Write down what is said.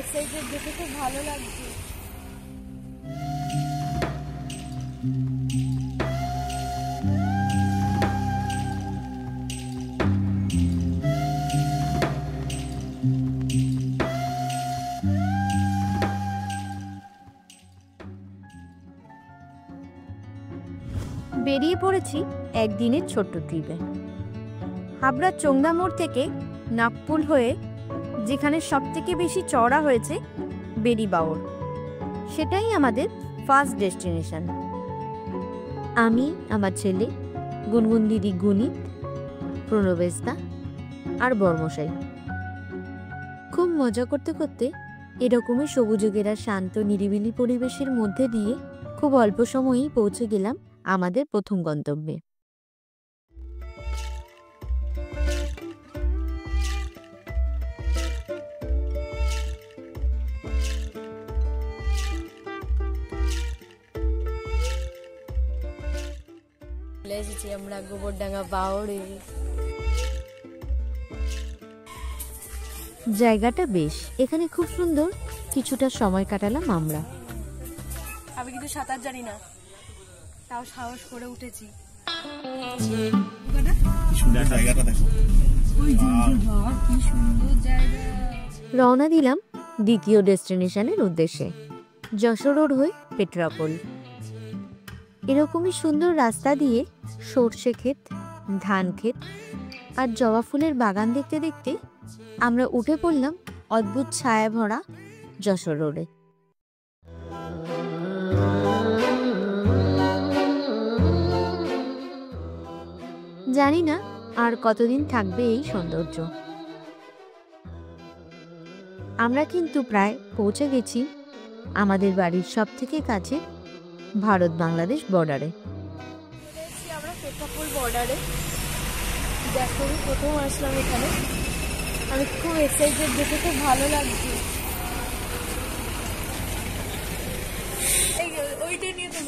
Excited, দেখে খুব ভালো লাগছে। বেরিয়ে পড়েছি একদিনের ছোট্ট ট্রিপে। হাবড়ার চোংদা মোড় থেকে নাগপুর হয়ে যেখানে সবথেকে বেশি চড়া হয়েছে বেরিবাউর, সেটাই আমাদের ফার্স্ট ডেস্টিনেশন। আমি, আমার ছেলে, গুনগুন দিদি, গুণিত, প্রণবেশদা আর বর্মশাই খুব মজা করতে করতে এরকমই সবুজে ঘেরা শান্ত নিরিবিলি পরিবেশের মধ্যে দিয়ে খুব অল্প সময়েই পৌঁছে গেলাম আমাদের প্রথম গন্তব্যে। এসেছি আমরা গোবরডাঙ্গা বাওড়ে। জায়গাটা বেশ, এখানে খুব সুন্দর কিছুটা সময় কাটালাম আমরা। আমি কিন্তু সাঁতার জানি না, তাও সাহস করে উঠেছি। রওনা দিলাম দ্বিতীয় ডেস্টিনেশনের উদ্দেশ্যে, যশোর রোড হয়ে পেট্রাপোল। এরকমই সুন্দর রাস্তা দিয়ে সর্ষে ক্ষেত, ধান ক্ষেত আর জবা ফুলের বাগান দেখতে দেখতে আমরা উঠে পড়লাম অদ্ভুত ছায়া ভরা যশোর রোডে। জানি না আর কতদিন থাকবে এই সৌন্দর্য। আমরা কিন্তু প্রায় পৌঁছে গেছি আমাদের বাড়ির সব থেকে কাছে ভারত বাংলাদেশ বর্ডারে। আমরা পেট্রাপোল বর্ডারে। দেখো আমি প্রথম আসলাম এখানে, আমি খুব এক্সাইটেড, দেখে খুব ভালো লাগছে। ওইটা নিয়ে তো